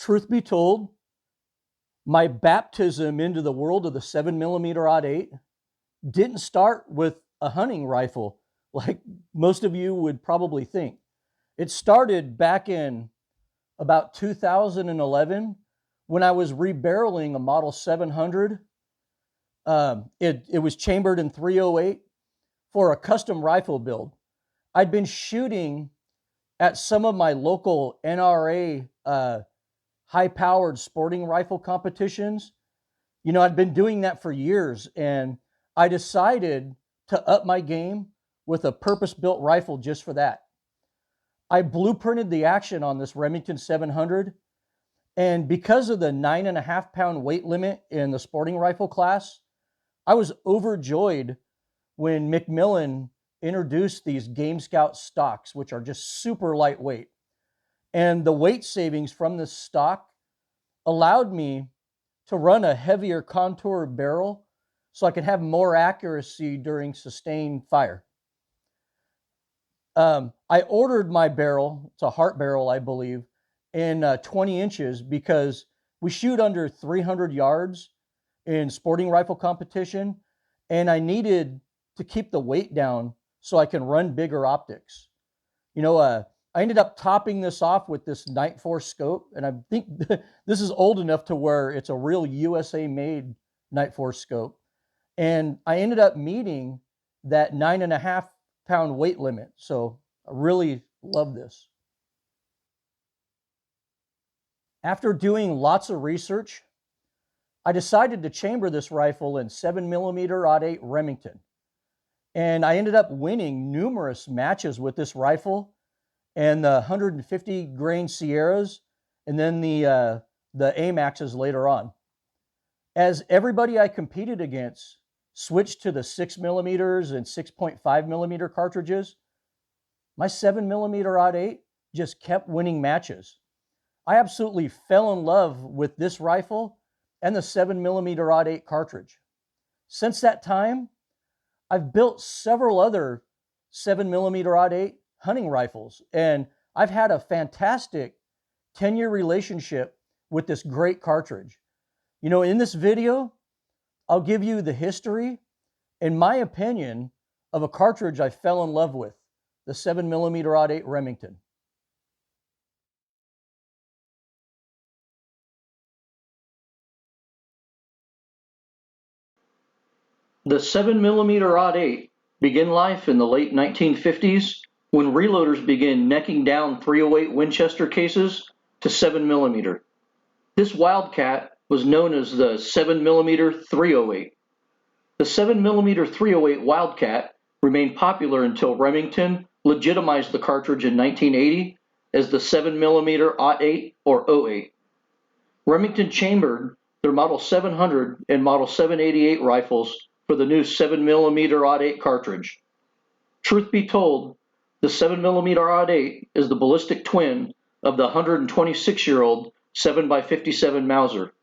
Truth be told, my baptism into the world of the 7mm-08 didn't start with a hunting rifle like most of you would probably think. It started back in about 2011 when I was rebarreling a Model 700. It was chambered in 308 for a custom rifle build. I'd been shooting at some of my local NRA high-powered sporting rifle competitions. You know, I'd been doing that for years, and I decided to up my game with a purpose-built rifle just for that. I blueprinted the action on this Remington 700, and because of the 9.5-pound weight limit in the sporting rifle class, I was overjoyed when Macmillan introduced these Game Scout stocks, which are just super lightweight. And the weight savings from this stock allowed me to run a heavier contour barrel so I could have more accuracy during sustained fire. I ordered my barrel, it's a Hart barrel, I believe, in 20 inches because we shoot under 300 yards in sporting rifle competition, and I needed to keep the weight down so I can run bigger optics. You know, I ended up topping this off with this Night Force scope, and I think this is old enough to where it's a real USA-made Night Force scope. And I ended up meeting that 9.5-pound weight limit, so I really love this. After doing lots of research, I decided to chamber this rifle in 7mm-08 Remington. And I ended up winning numerous matches with this rifle and the 150 grain Sierras, and then the AMAXs later on. As everybody I competed against switched to the 6mm and 6.5mm cartridges, my 7mm-08 just kept winning matches. I absolutely fell in love with this rifle and the 7mm-08 cartridge. Since that time, I've built several other 7mm-08 hunting rifles, and I've had a fantastic 10-year relationship with this great cartridge. You know, in this video, I'll give you the history and my opinion of a cartridge I fell in love with, the 7mm-08 Remington. The 7mm-08 began life in the late 1950s when reloaders began necking down 308 Winchester cases to 7mm. This wildcat was known as the 7mm-308. The 7mm-308 Wildcat remained popular until Remington legitimized the cartridge in 1980 as the 7mm-08 or 08. Remington chambered their Model 700 and Model 788 rifles for the new 7mm-08 cartridge. Truth be told, the 7mm-08 is the ballistic twin of the 126-year-old 7x57 Mauser,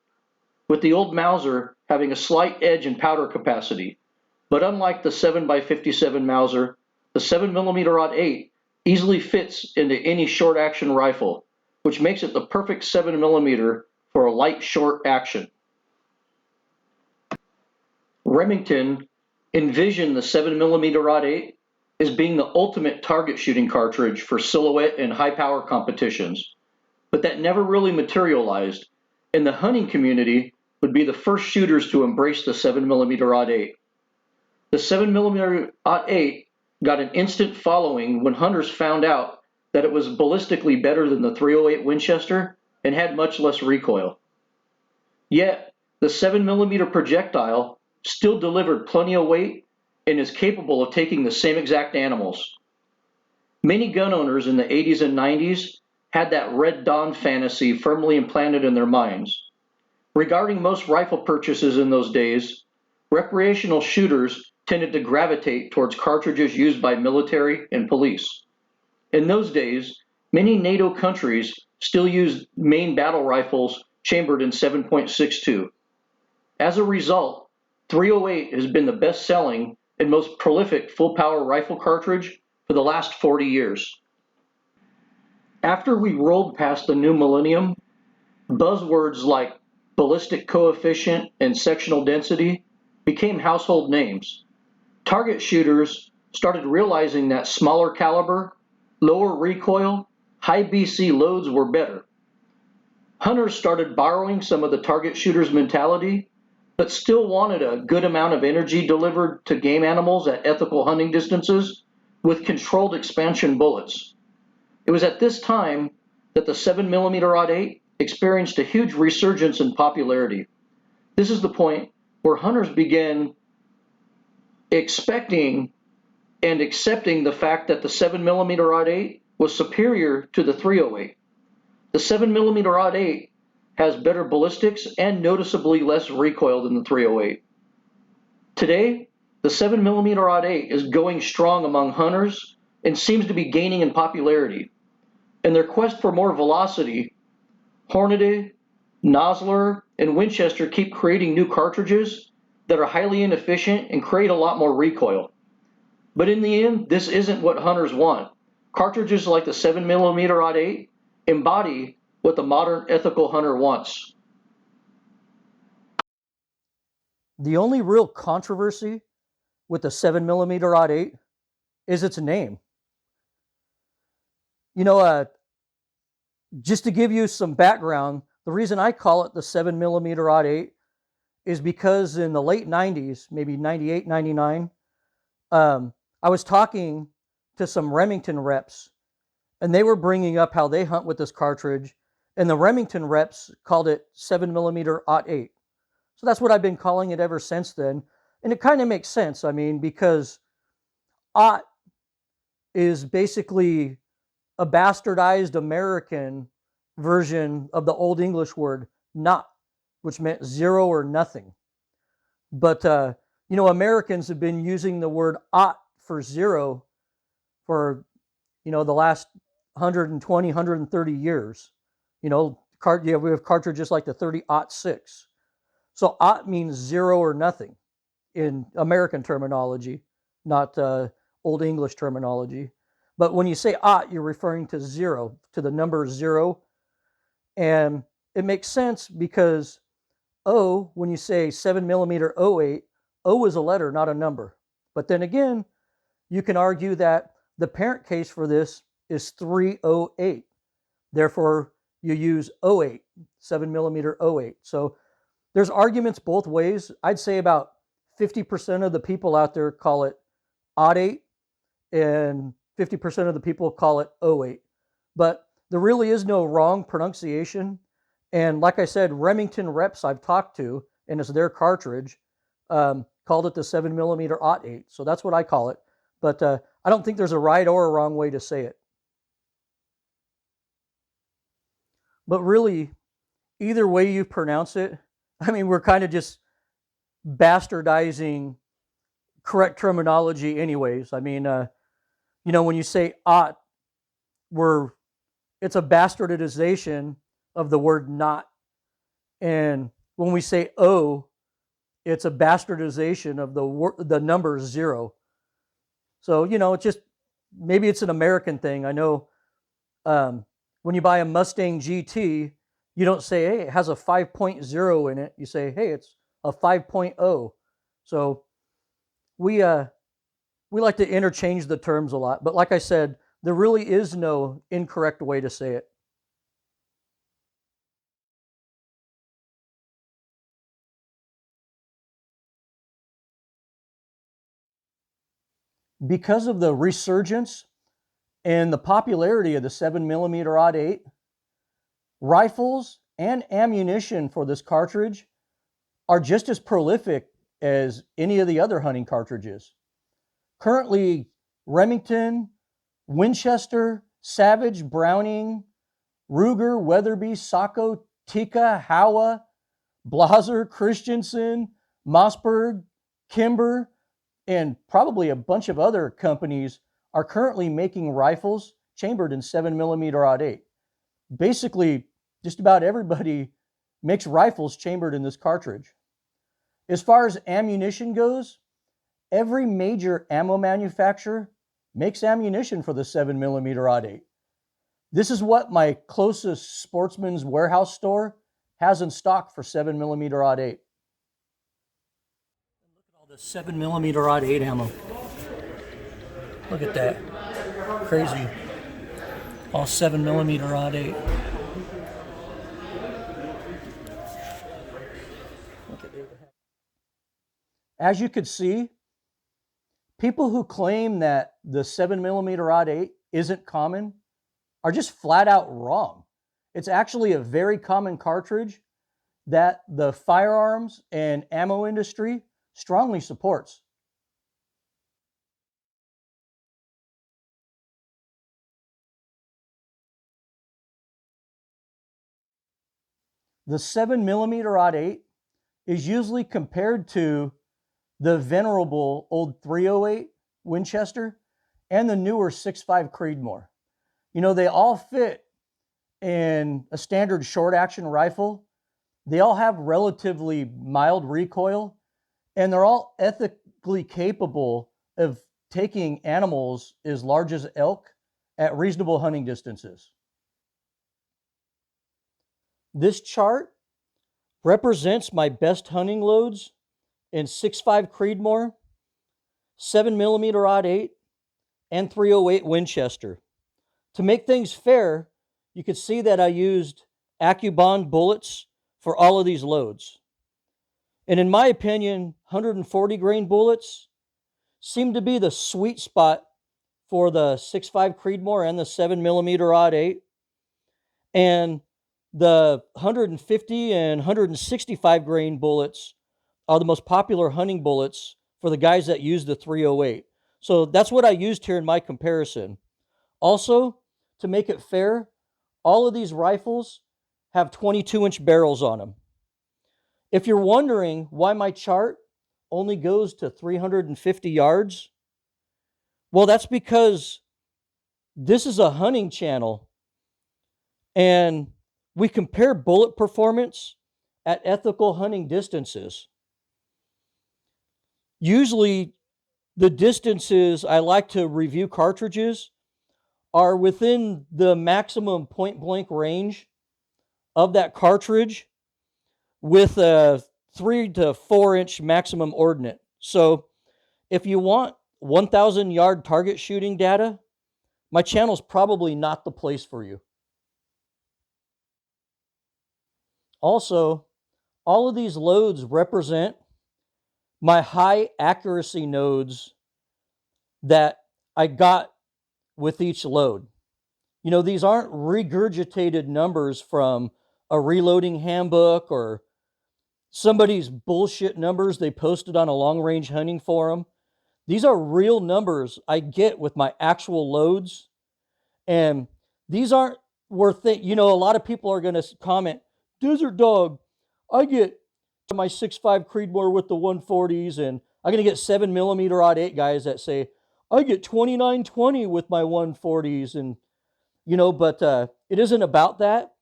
with the old Mauser having a slight edge in powder capacity. But unlike the 7x57 Mauser, the 7mm-08 easily fits into any short-action rifle, which makes it the perfect 7mm for a light, short action. Remington envisioned the 7mm-08 as being the ultimate target shooting cartridge for silhouette and high-power competitions, but that never really materialized, and the hunting community would be the first shooters to embrace the 7mm-08. The 7mm-08 got an instant following when hunters found out that it was ballistically better than the 308 Winchester and had much less recoil. Yet, the 7mm projectile still delivered plenty of weight and is capable of taking the same exact animals. Many gun owners in the 80s and 90s had that Red Dawn fantasy firmly implanted in their minds. Regarding most rifle purchases in those days, recreational shooters tended to gravitate towards cartridges used by military and police. In those days, many NATO countries still used main battle rifles chambered in 7.62. As a result, 308 has been the best-selling and most prolific full-power rifle cartridge for the last 40 years. After we rolled past the new millennium, Buzzwords like ballistic coefficient and sectional density became household names. Target shooters started realizing that smaller caliber, lower recoil, high BC loads were better. Hunters started borrowing some of the target shooter's mentality, but still wanted a good amount of energy delivered to game animals at ethical hunting distances with controlled expansion bullets. It was at this time that the 7mm-08 experienced a huge resurgence in popularity. This is the point where hunters began expecting and accepting the fact that the 7mm-08 was superior to the 308. The 7mm-08 has better ballistics and noticeably less recoil than the 308. Today, the 7mm-08 is going strong among hunters and seems to be gaining in popularity. In their quest for more velocity, Hornady, Nosler, and Winchester keep creating new cartridges that are highly inefficient and create a lot more recoil. But in the end, this isn't what hunters want. Cartridges like the 7mm-08 embody what the modern ethical hunter wants. The only real controversy with the 7mm-08 is its name. Just to give you some background, the reason I call it the 7mm-08 is because in the late 90s, maybe 98, 99, I was talking to some Remington reps, and they were bringing up how they hunt with this cartridge, and the Remington reps called it 7mm-08. So that's what I've been calling it ever since then. And it kind of makes sense, because "aught" is basically a bastardized American version of the Old English word "not," which meant zero or nothing. But, Americans have been using the word "aught" for zero for, the last 120, 130 years. We have cartridges like the 30-06. So "aught" means zero or nothing in American terminology, not Old English terminology. But when you say "aught," you're referring to zero, to the number zero. And it makes sense because O, when you say 7mm-08, O is a letter, not a number. But then again, you can argue that the parent case for this is 308. Therefore, you use 08, 7mm-08. So there's arguments both ways. I'd say about 50% of the people out there call it "08," and 50% of the people call it 08. But there really is no wrong pronunciation. And like I said, Remington reps I've talked to, and it's their cartridge, called it the 7mm-08. So that's what I call it. But I don't think there's a right or a wrong way to say it. But really, either way you pronounce it, we're kind of just bastardizing correct terminology anyways. When you say "aught," it's a bastardization of the word "not." And when we say "O," it's a bastardization of the number zero. So, it's just, maybe it's an American thing. I know when you buy a Mustang GT, you don't say, "hey, it has a 5.0 in it." You say, "hey, it's a 5.0. So we like to interchange the terms a lot. But like I said, there really is no incorrect way to say it. Because of the resurgence and the popularity of the 7mm-08, rifles and ammunition for this cartridge are just as prolific as any of the other hunting cartridges. Currently, Remington, Winchester, Savage, Browning, Ruger, Weatherby, Sako, Tikka, Howa, Blaser, Christensen, Mossberg, Kimber, and probably a bunch of other companies are currently making rifles chambered in 7mm-08. Basically, just about everybody makes rifles chambered in this cartridge. As far as ammunition goes, every major ammo manufacturer makes ammunition for the 7mm-08. This is what my closest Sportsman's Warehouse store has in stock for 7mm-08. Look at all the 7mm-08 ammo. Look at that. Crazy. All 7mm-08. As you could see, people who claim that the 7mm-08 isn't common are just flat out wrong. It's actually a very common cartridge that the firearms and ammo industry strongly supports. The 7mm-08 is usually compared to the venerable old 308 Winchester and the newer 6.5 Creedmoor. You know, they all fit in a standard short action rifle. They all have relatively mild recoil, and they're all ethically capable of taking animals as large as elk at reasonable hunting distances. This chart represents my best hunting loads in 6.5 Creedmoor, 7mm-08, and 308 Winchester. To make things fair, you could see that I used AccuBond bullets for all of these loads. And in my opinion, 140 grain bullets seem to be the sweet spot for the 6.5 Creedmoor and the 7mm-08. And the 150 and 165 grain bullets are the most popular hunting bullets for the guys that use the 308. So that's what I used here in my comparison. Also, to make it fair, all of these rifles have 22-inch barrels on them. If you're wondering why my chart only goes to 350 yards, well, that's because this is a hunting channel and we compare bullet performance at ethical hunting distances. Usually, the distances I like to review cartridges are within the maximum point blank range of that cartridge with a 3 to 4 inch maximum ordnance. So if you want 1,000 yard target shooting data, my channel's probably not the place for you. Also, all of these loads represent my high accuracy nodes that I got with each load. You know, these aren't regurgitated numbers from a reloading handbook or somebody's bullshit numbers they posted on a long range hunting forum. These are real numbers I get with my actual loads. And these aren't worth it. You know, a lot of people are going to comment, Desert Dog, I get my 6.5 Creedmoor with the 140s, and I'm going to get 7mm-08 guys that say, I get 2920 with my 140s. And, you know, but it isn't about that.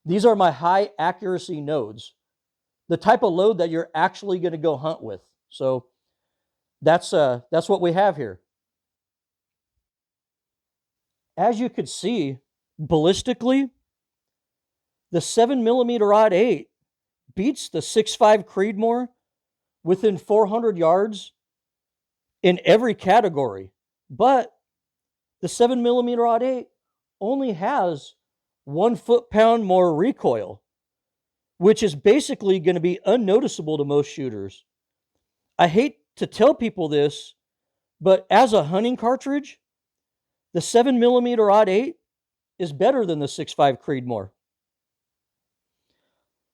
These are my high accuracy nodes, the type of load that you're actually going to go hunt with. So that's what we have here. As you could see, ballistically, the 7mm-08 beats the 6.5 Creedmoor within 400 yards in every category. But the 7mm-08 only has 1 foot-pound more recoil, which is basically going to be unnoticeable to most shooters. I hate to tell people this, but as a hunting cartridge, the 7mm-08 is better than the 6.5 Creedmoor.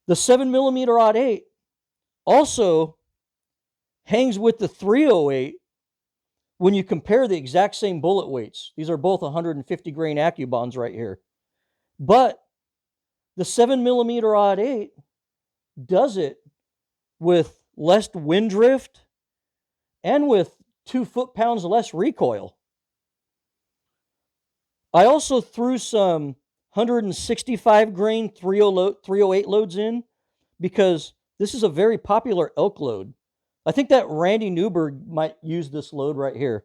The 7mm-08 also hangs with the 308 when you compare the exact same bullet weights. These are both 150 grain AccuBonds right here. But the 7mm-08 does it with less wind drift and with 2 foot-pounds less recoil. I also threw some 165 grain 308 loads in because this is a very popular elk load. I think that Randy Newberg might use this load right here.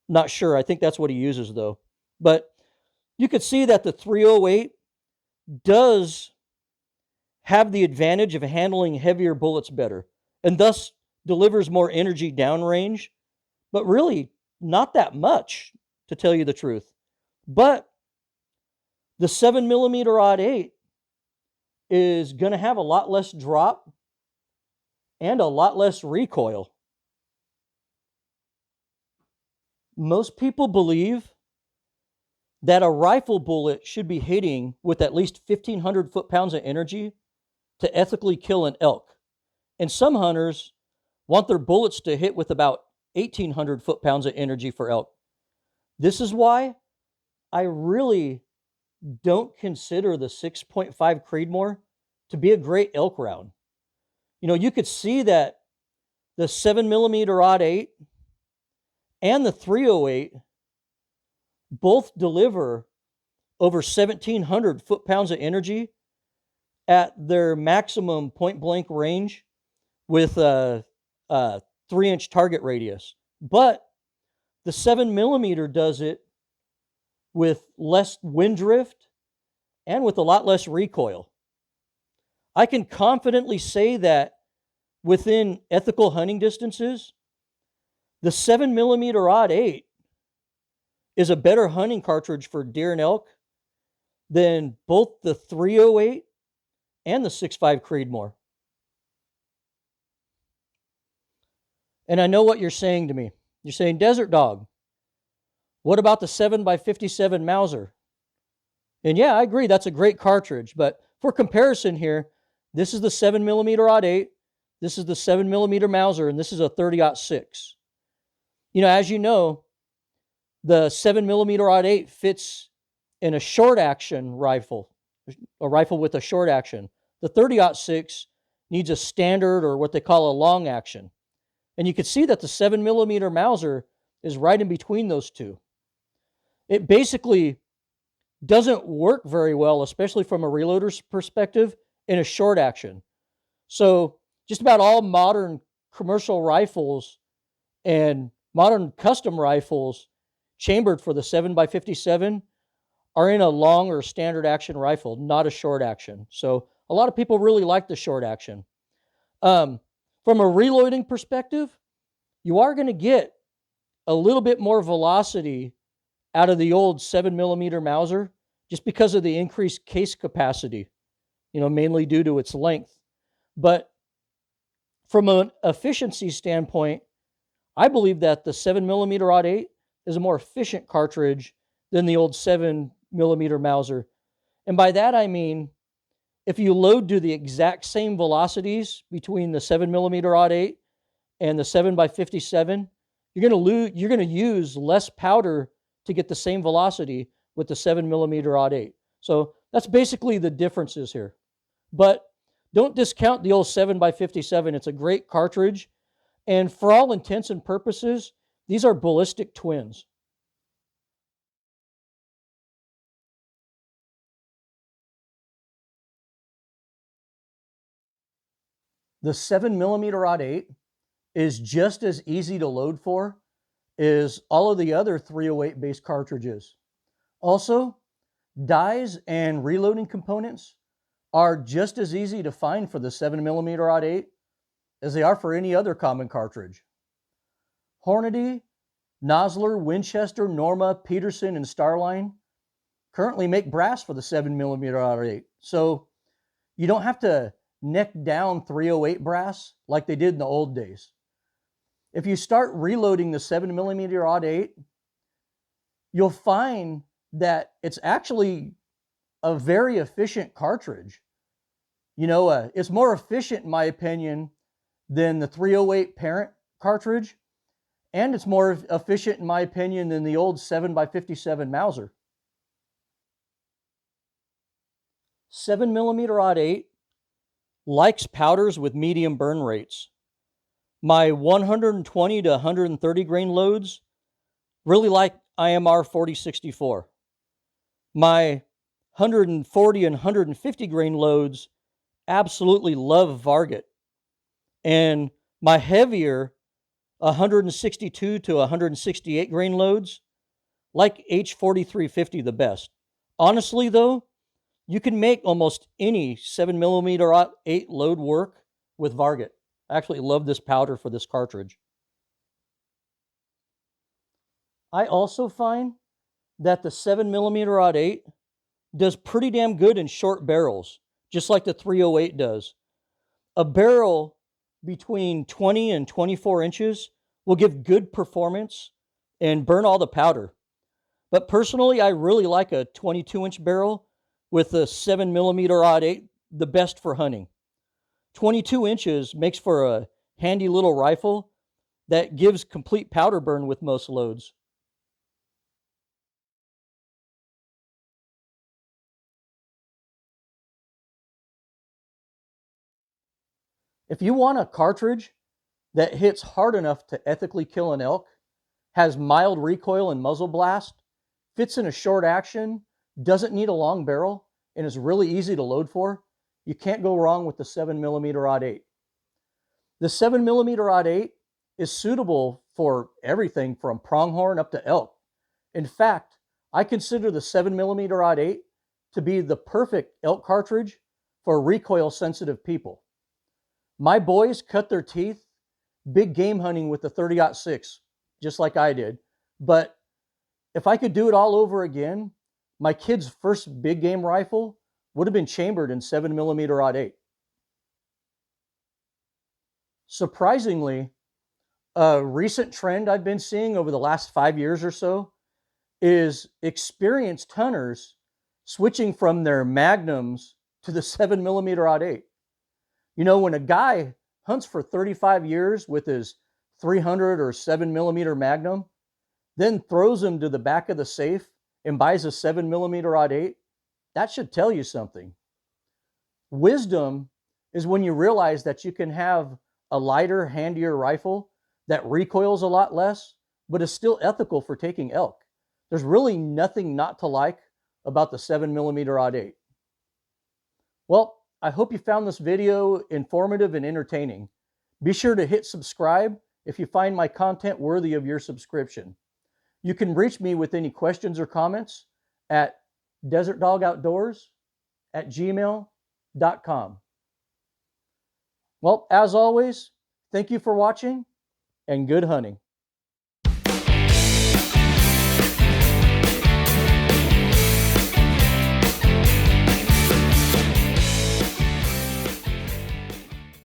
Not sure. I think that's what he uses though. But you could see that the 308 does have the advantage of handling heavier bullets better, and thus delivers more energy downrange, but really not that much, to tell you the truth. But the 7mm-08 is going to have a lot less drop and a lot less recoil. Most people believe that a rifle bullet should be hitting with at least 1,500 foot-pounds of energy to ethically kill an elk. And some hunters want their bullets to hit with about 1,800 foot-pounds of energy for elk. This is why I really don't consider the 6.5 Creedmoor to be a great elk round. You could see that the 7mm-08 and the 308 both deliver over 1,700 foot-pounds of energy at their maximum point-blank range with a 3-inch target radius. But the 7mm does it with less wind drift and with a lot less recoil. I can confidently say that within ethical hunting distances, the 7mm-08 is a better hunting cartridge for deer and elk than both the 308 and the 6.5 Creedmoor. And I know what you're saying to me. You're saying, Desert Dog, what about the 7x57 Mauser? And yeah, I agree, that's a great cartridge. But for comparison here, this is the 7mm-08, this is the 7mm Mauser, and this is a 30-06. As you know, the 7mm-08 fits in a short action rifle, a rifle with a short action. The 30-06 needs a standard, or what they call a long action. And you can see that the 7mm Mauser is right in between those two. It basically doesn't work very well, especially from a reloader's perspective, in a short action. So just about all modern commercial rifles and modern custom rifles chambered for the 7x57 are in a long or standard action rifle, not a short action. So a lot of people really like the short action. From a reloading perspective, you are going to get a little bit more velocity out of the old 7mm Mauser just because of the increased case capacity, mainly due to its length. But from an efficiency standpoint, I believe that the 7mm-08 is a more efficient cartridge than the old 7mm Mauser. And by that I mean, if you load to the exact same velocities between the 7mm-08 and the 7x57, you're going to use less powder to get the same velocity with the 7mm-08. So that's basically the differences here. But don't discount the old 7x57. It's a great cartridge. And for all intents and purposes, these are ballistic twins. The 7mm-08 is just as easy to load for as all of the other 308 based cartridges. Also, dies and reloading components are just as easy to find for the 7mm-08 as they are for any other common cartridge. Hornady, Nosler, Winchester, Norma, Peterson, and Starline currently make brass for the 7mm-08. So you don't have to neck down 308 brass like they did in the old days. If you start reloading the 7mm-08, you'll find that it's actually a very efficient cartridge. It's more efficient, in my opinion, than the 308 parent cartridge, and it's more efficient, in my opinion, than the old 7x57 Mauser. 7mm-08 likes powders with medium burn rates. My 120 to 130 grain loads really like IMR 4064. My 140 and 150 grain loads absolutely love Varget. And my heavier 162 to 168 grain loads like H4350 the best. Honestly though, You can make almost any 7mm-08 load work with Varget. I actually love this powder for this cartridge. I also find that the 7mm-08 does pretty damn good in short barrels, just like the 308 does. A barrel between 20 and 24 inches will give good performance and burn all the powder. But personally, I really like a 22-inch barrel with a 7mm-08, the best for hunting. 22 inches makes for a handy little rifle that gives complete powder burn with most loads. If you want a cartridge that hits hard enough to ethically kill an elk, has mild recoil and muzzle blast, fits in a short action, doesn't need a long barrel, and is really easy to load for, you can't go wrong with the 7mm-08. The 7mm-08 is suitable for everything from pronghorn up to elk. In fact, I consider the 7mm-08 to be the perfect elk cartridge for recoil sensitive people. My boys cut their teeth big game hunting with the 30-06, just like I did. But if I could do it all over again, my kid's first big game rifle would have been chambered in 7mm-08. Surprisingly, a recent trend I've been seeing over the last 5 years or so is experienced hunters switching from their magnums to the 7mm-08. You know, when a guy hunts for 35 years with his 300 or 7mm magnum, then throws him to the back of the safe and buys a 7mm-08, that should tell you something. Wisdom is when you realize that you can have a lighter, handier rifle that recoils a lot less, but is still ethical for taking elk. There's really nothing not to like about the 7mm-08. Well, I hope you found this video informative and entertaining. Be sure to hit subscribe if you find my content worthy of your subscription. You can reach me with any questions or comments at desertdogoutdoors@gmail.com. Well, as always, thank you for watching and good hunting.